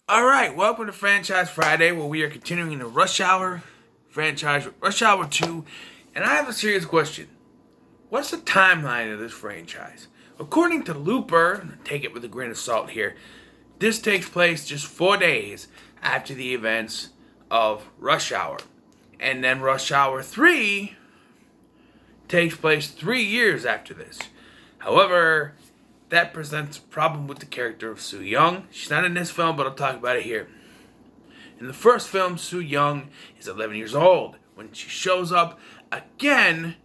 Alright, welcome to Franchise Friday, where we are continuing the Rush Hour franchise with Rush Hour 2. And I have a serious question. What's the timeline of this franchise? According to Looper, take it with a grain of salt here, this takes place just 4 days after the events of Rush Hour. And then Rush Hour 3 takes place 3 years after this. However, that presents a problem with the character of Soo Young. She's not in this film, but I'll talk about it here. In the first film, Soo Young is 11 years old. When she shows up again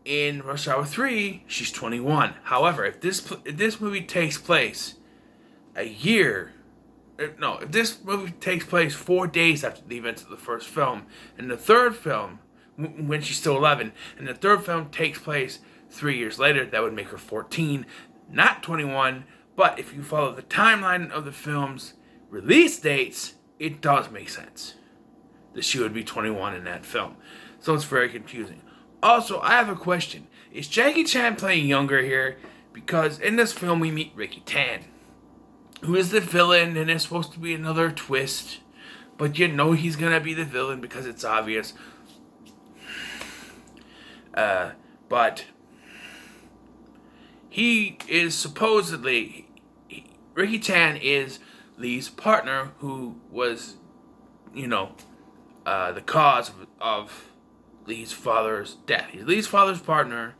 in Rush Hour 3, she's 21. However, if this movie takes place if this movie takes place 4 days after the events of the first film, and the third film, when she's still 11, and the third film takes place 3 years later, that would make her 14. Not 21, but if you follow the timeline of the film's release dates, it does make sense that she would be 21 in that film. So it's very confusing. Also, I have a question. Is Jackie Chan playing younger here? Because in this film we meet Ricky Tan, who is the villain, and it's supposed to be another twist, but you know he's gonna be the villain because it's obvious. But he is supposedly, Ricky Tan is Lee's partner, who was, the cause of Lee's father's death. He's Lee's father's partner.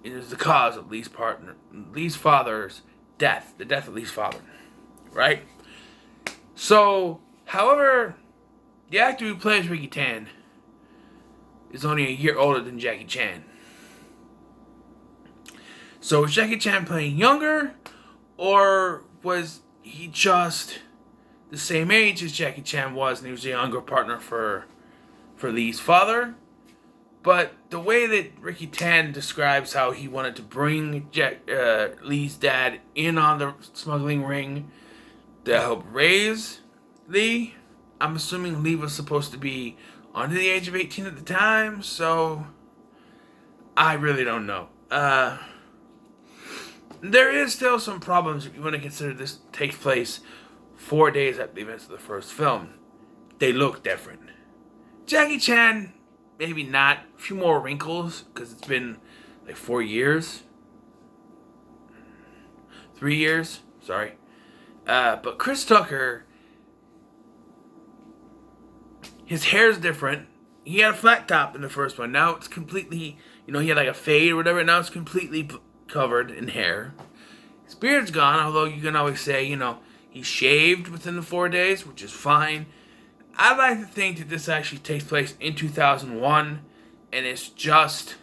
It is the cause of Lee's father's death, the death of Lee's father, right? So, however, the actor who plays Ricky Tan is only a year older than Jackie Chan. So is Jackie Chan playing younger, or was he just the same age as Jackie Chan was, and he was a younger partner for Lee's father? But the way that Ricky Tan describes how he wanted to bring Lee's dad in on the smuggling ring to help raise Lee, I'm assuming Lee was supposed to be under the age of 18 at the time, so I really don't know. There is still some problems if you want to consider this takes place 4 days after the events of the first film. They look different. Jackie Chan, maybe not. A few more wrinkles, because it's been like 4 years. 3 years, sorry. But Chris Tucker, his hair's different. He had a flat top in the first one. Now it's completely, he had like a fade or whatever. Now it's completely covered in hair. His beard's gone, although you can always say, he shaved within the 4 days, which is fine. I'd like to think that this actually takes place in 2001, and it's just,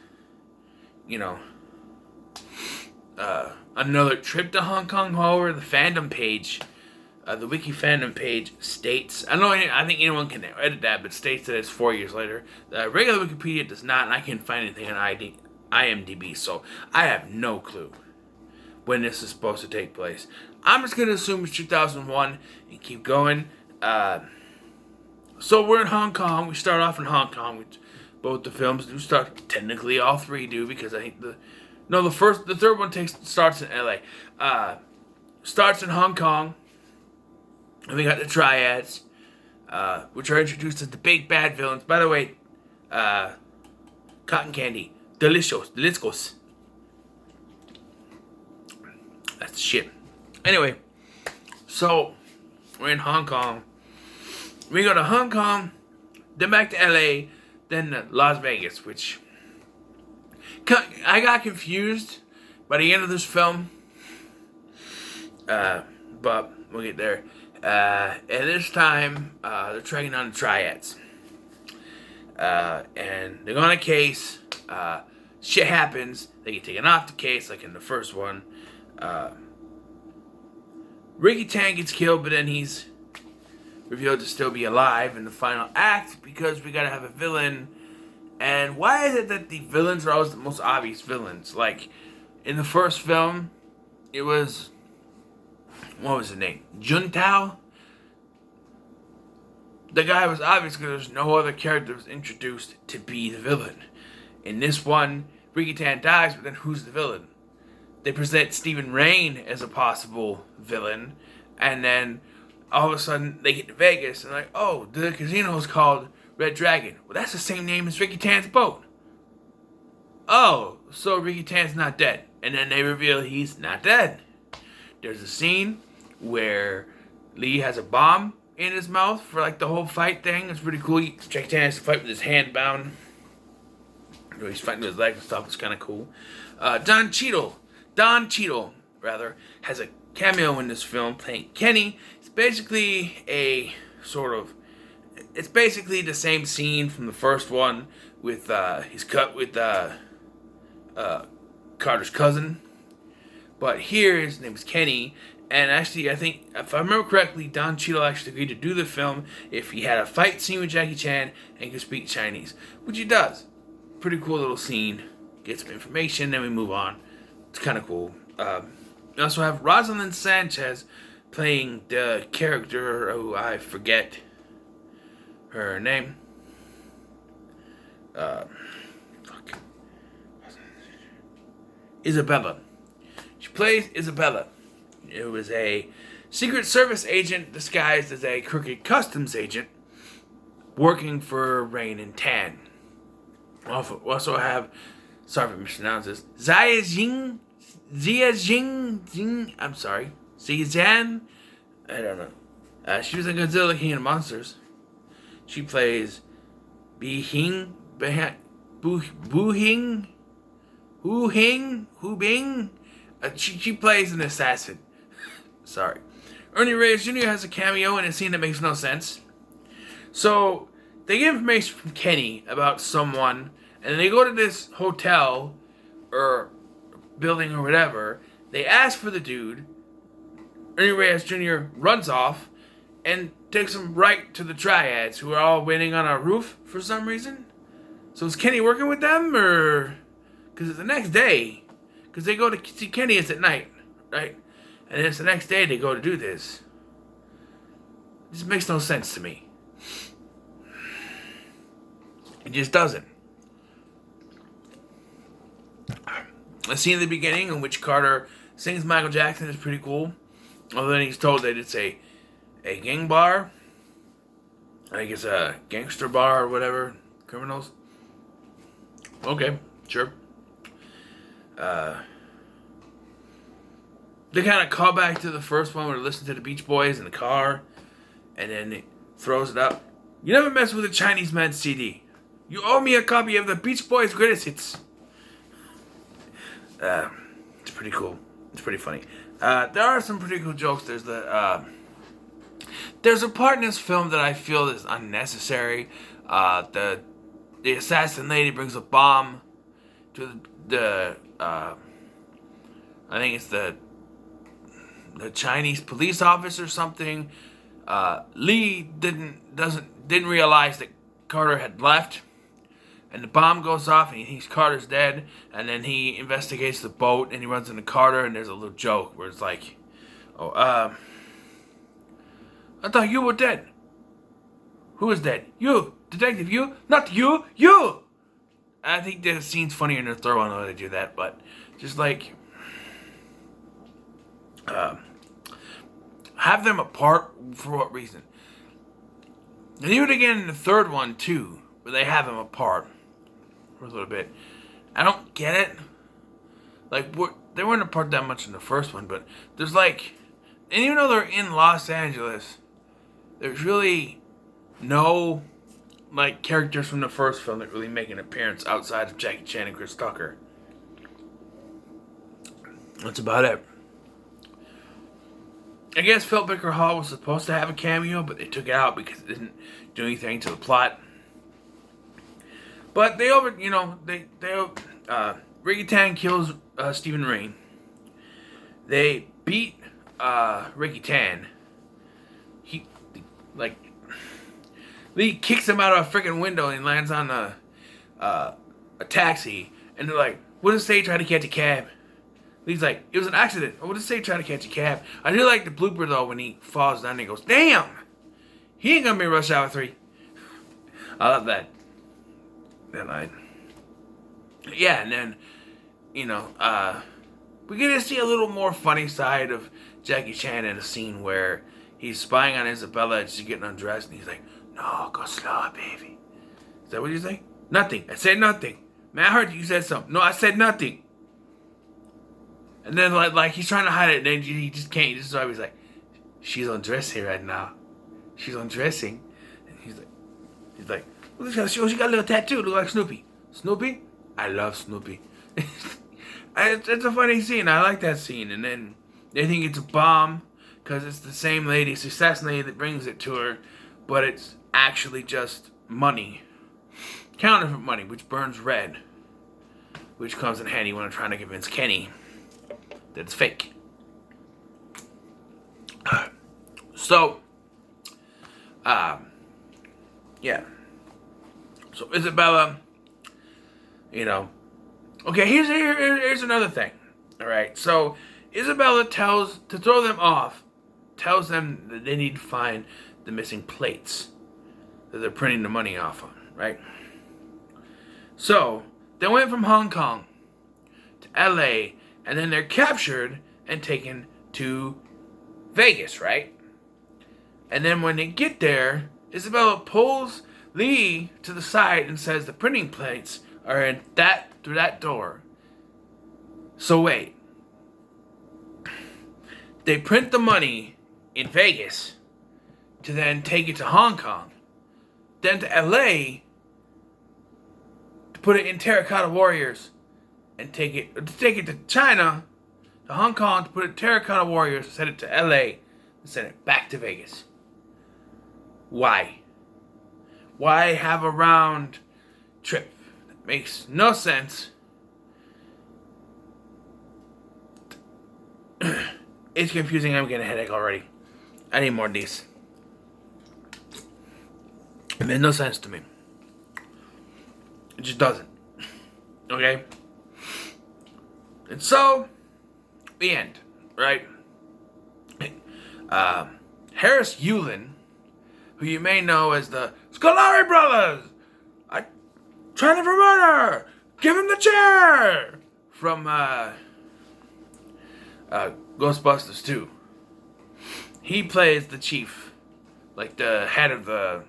another trip to Hong Kong. However, the fandom page, the wiki fandom page states, I think anyone can edit that, but states that it's 4 years later. The regular Wikipedia does not, and I can't find anything on IMDb, so I have no clue when this is supposed to take place. I'm just going to assume it's 2001 and keep going. So we're in Hong Kong. We start off in Hong Kong, which both the films do start. Technically, all three do, because I think the third one starts in LA. Starts in Hong Kong, and we got the triads, which are introduced as the big bad villains. By the way, cotton candy. Delicious. That's the shit. Anyway, so we're in Hong Kong. We go to Hong Kong, then back to LA, then Las Vegas, which I got confused by the end of this film. But we'll get there. And this time, they're tracking down the triads. And they're on a case. Shit happens. They get taken off the case, like in the first one. Ricky Tan gets killed, but then he's revealed to still be alive in the final act, because we gotta have a villain. And why is it that the villains are always the most obvious villains? Like, in the first film, it was, what was his name? Juntao? The guy was obvious because there's no other character was introduced to be the villain. In this one, Ricky Tan dies, but then who's the villain? They present Stephen Rain as a possible villain, and then all of a sudden they get to Vegas and like, oh, the casino is called Red Dragon. Well, that's the same name as Ricky Tan's boat. Oh, so Ricky Tan's not dead. And then they reveal he's not dead. There's a scene where Lee has a bomb in his mouth for like the whole fight thing. It's pretty cool. Jackie Chan has to fight with his hand bound. He's fighting with his legs and stuff. It's kind of cool. Don Cheadle, has a cameo in this film playing Kenny. It's basically it's basically the same scene from the first one with he's cut with Carter's cousin. But here his name is Kenny. And actually, I think, if I remember correctly, Don Cheadle actually agreed to do the film if he had a fight scene with Jackie Chan and could speak Chinese. Which he does. Pretty cool little scene. Get some information, then we move on. It's kind of cool. We also have Rosalind Sanchez playing the character who I forget her name. Isabella. She plays Isabella. It was a Secret Service agent disguised as a crooked customs agent working for Rain and Tan. We also have, sorry if I mispronounce this, Zia Jing, I'm sorry, Zizan, I don't know. She was in Godzilla King of Monsters. She plays Hu Bing. She plays an assassin. Sorry. Ernie Reyes Jr. has a cameo in a scene that makes no sense. So, they get information from Kenny about someone, and they go to this hotel, or building or whatever. They ask for the dude. Ernie Reyes Jr. runs off, and takes them right to the Triads, who are all waiting on a roof for some reason. So is Kenny working with them, or... Because it's the next day. Because they go to see Kenny, it's at night, right? And it's the next day they go to do this. This makes no sense to me. It just doesn't. The scene in the beginning in which Carter sings Michael Jackson is pretty cool. Although then he's told that it's a gang bar. I think it's a gangster bar or whatever. Criminals. Okay, sure. They kind of call back to the first one where they listen to the Beach Boys in the car. And then it throws it up. You never mess with a Chinese man CD. You owe me a copy of the Beach Boys' greatest hits. It's pretty cool. It's pretty funny. There are some pretty cool jokes. There's a part in this film that I feel is unnecessary. The assassin lady brings a bomb to the I think it's the Chinese police office or something. Lee didn't realize that Carter had left, and the bomb goes off, and he thinks Carter's dead, and then he investigates the boat, and he runs into Carter, and there's a little joke where it's like, "Oh, I thought you were dead." "Who is dead?" "You, detective. You, not you. You." I think the scene's funnier in the third one when they do that, but just like, have them apart for what reason? And do it again in the third one too, where they have them apart for a little bit. I don't get it. Like, they weren't apart that much in the first one, but there's like, and even though they're in Los Angeles, there's really no like characters from the first film that really make an appearance outside of Jackie Chan and Chris Tucker. That's about it. I guess Philip Baker Hall was supposed to have a cameo, but they took it out because it didn't do anything to the plot. But Ricky Tan kills Stephen Rain. They beat Ricky Tan. Lee kicks him out of a freaking window and lands on a taxi. And they're like, "What did it say? Try to catch a cab." Lee's like, "It was an accident. What did it say? Try to catch a cab." I do like the blooper though when he falls down and he goes, "Damn! He ain't gonna be Rush Hour 3. I love that. That line. Yeah, and then, we get to see a little more funny side of Jackie Chan in a scene where he's spying on Isabella and she's getting undressed, and he's like, "No, go slow, baby." Is that what you say? Nothing. I said nothing. Man, I heard you said something. No, I said nothing. And then like he's trying to hide it, and then he just can't. This is why he's like, "She's undressing right now. She's undressing." And he's like, "Look at she got a little tattoo. Look like Snoopy. Snoopy? I love Snoopy." It's a funny scene. I like that scene. And then they think it's a bomb because it's the same lady, it's the assassin lady that brings it to her, but it's actually just money. Counterfeit money, which burns red, which comes in handy when I'm trying to convince Kenny that it's fake. So, yeah. So Isabella, okay, here's another thing. All right, so Isabella tells them that they need to find the missing plates that they're printing the money off on, right? So they went from Hong Kong to LA, and then they're captured and taken to Vegas, right? And then when they get there, Isabella pulls Lee to the side and says the printing plates are in through that door. So wait. They print the money in Vegas to then take it to Hong Kong, then to LA to put it in Terracotta Warriors, and take it to China, to Hong Kong to put it in Terracotta Warriors, send it to LA, and send it back to Vegas. Why? Why have a round trip? That makes no sense. It's confusing. I'm getting a headache already. I need more of these. It made no sense to me. It just doesn't. Okay? And so, the end, right? Harris Yulin, who you may know as the Scolari Brothers, trying for murder, give him the chair, from Ghostbusters 2. He plays the chief, like the head of the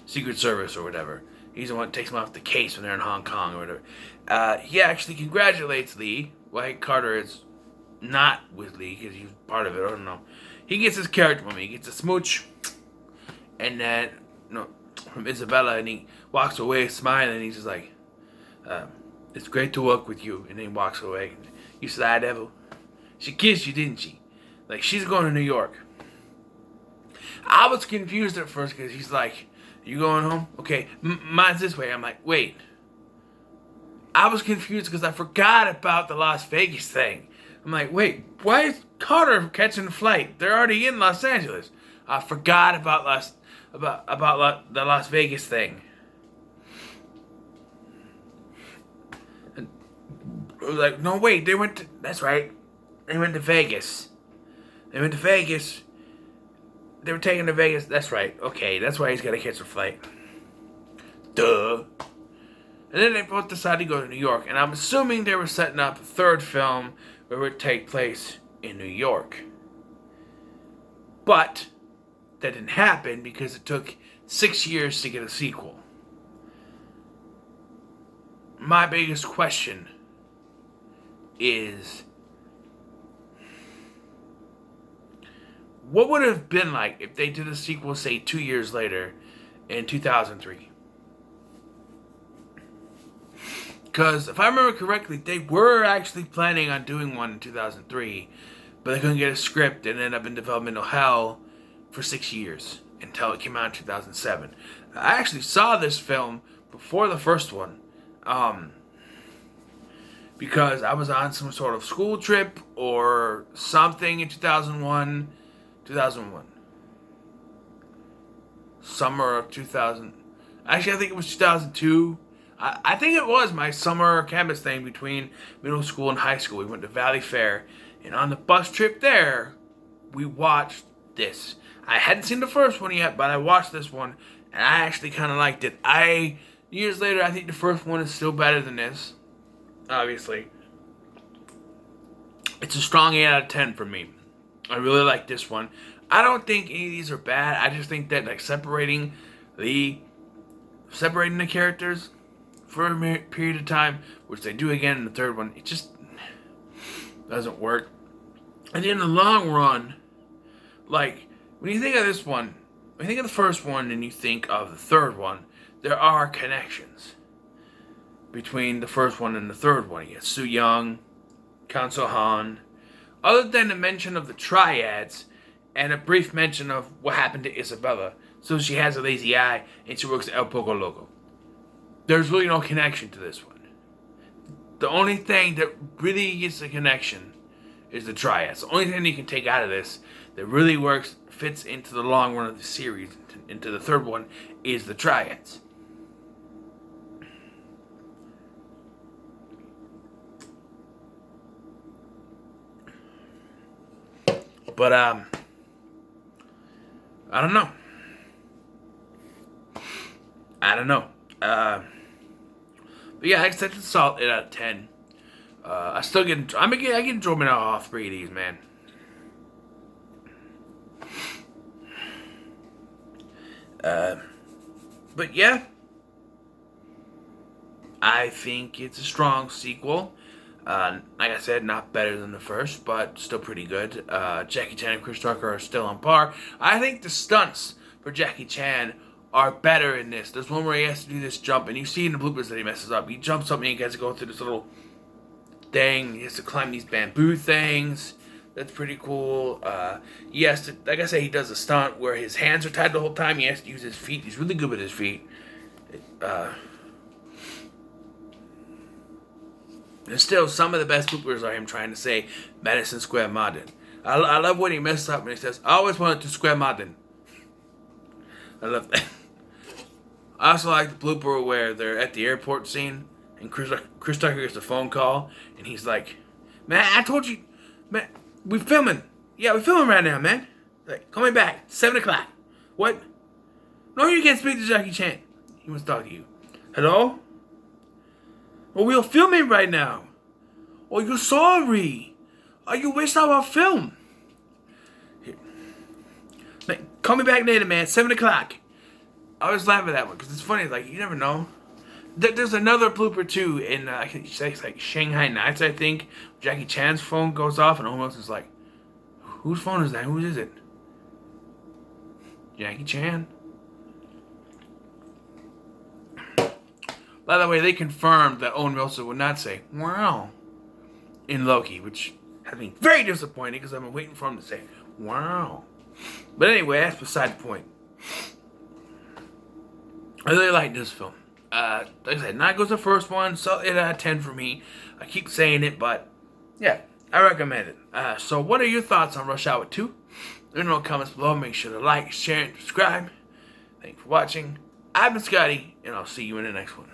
Secret Service or whatever. He's the one that takes them off the case when they're in Hong Kong or whatever. He actually congratulates Lee. White Carter is not with Lee because he's part of it. I don't know. He gets his character from me. He gets a smooch, and then from Isabella, and he walks away smiling. He's just like, "It's great to work with you," and then he walks away. "You sly devil. She kissed you, didn't she? Like, she's going to New York." I was confused at first because he's like, "You going home? Okay, mine's this way." I'm like, wait. I was confused because I forgot about the Las Vegas thing. I'm like, wait, why is Carter catching a flight? They're already in Los Angeles. I forgot about the Las Vegas thing. And I was like, no, wait, that's right. They went to Vegas. They went to Vegas. They were taken to Vegas. That's right. Okay, that's why he's got to catch a flight. Duh. And then they both decided to go to New York. And I'm assuming they were setting up a third film where it would take place in New York. But that didn't happen because it took 6 years to get a sequel. My biggest question is, what would it have been like if they did a sequel, say, 2 years later in 2003? Because if I remember correctly, they were actually planning on doing one in 2003, but they couldn't get a script and ended up in developmental hell for 6 years until it came out in 2007. I actually saw this film before the first one, because I was on some sort of school trip or something in 2001. Summer of 2000. Actually, I think it was 2002. I think it was my summer campus thing between middle school and high school. We went to Valley Fair, and on the bus trip there, we watched this. I hadn't seen the first one yet, but I watched this one, and I actually kind of liked it. Years later, I think the first one is still better than this, obviously. It's a strong 8 out of 10 for me. I really like this one. I don't think any of these are bad. I just think that like separating the characters for a period of time, which they do again in the third one, it just doesn't work. And in the long run, like when you think of this one, when you think of the first one and you think of the third one, there are connections between the first one and the third one. You get Su Young, Count Han. Other than the mention of the triads and a brief mention of what happened to Isabella, so she has a lazy eye and she works at El Poco Loco. There's really no connection to this one. The only thing that really gets a connection is the triads. The only thing you can take out of this that really works, fits into the long run of the series, into the third one, is the triads. But, I don't know. But yeah, I said it's solid 8 out of 10. I get enjoyment out of all three of these, man. But yeah, I think it's a strong sequel. Like I said, not better than the first, but still pretty good. Jackie Chan and Chris Tucker are still on par. I think the stunts for Jackie Chan are better in this. There's one where he has to do this jump, and you see in the bloopers that he messes up. He jumps up and he gets to go through this little thing. He has to climb these bamboo things. That's pretty cool. He has to, like I say, he does a stunt where his hands are tied the whole time. He has to use his feet. He's really good with his feet. And still, some of the best bloopers are him trying to say Madison Square Garden. I love when he messes up and he says, I always wanted to Square Garden. I love that. I also like the blooper where they're at the airport scene and Chris Tucker gets a phone call and he's like, man, I told you, man, we're filming. Yeah, we're filming right now, man. Like, call me back. 7 o'clock. What? No, you can't speak to Jackie Chan. He wants to talk to you. Hello? Well, we're filming right now. Oh, you're sorry. Are you wasting our film? Here. Man, call me back later, man. 7 o'clock. I always laugh at that one because it's funny. Like, you never know. There's another blooper too in it's like Shanghai Nights, I think. Jackie Chan's phone goes off and almost is like, whose phone is that? Who is it? Jackie Chan. By the way, they confirmed that Owen Wilson would not say "wow" in Loki, which has been very disappointing because I've been waiting for him to say "wow." But anyway, that's beside the point. I really like this film. Like I said, 9 goes the first one, so 8 out of 10 for me. I keep saying it, but yeah, I recommend it. So what are your thoughts on Rush Hour 2? Let me know in the comments below. Make sure to like, share, and subscribe. Thanks for watching. I've been Scotty, and I'll see you in the next one.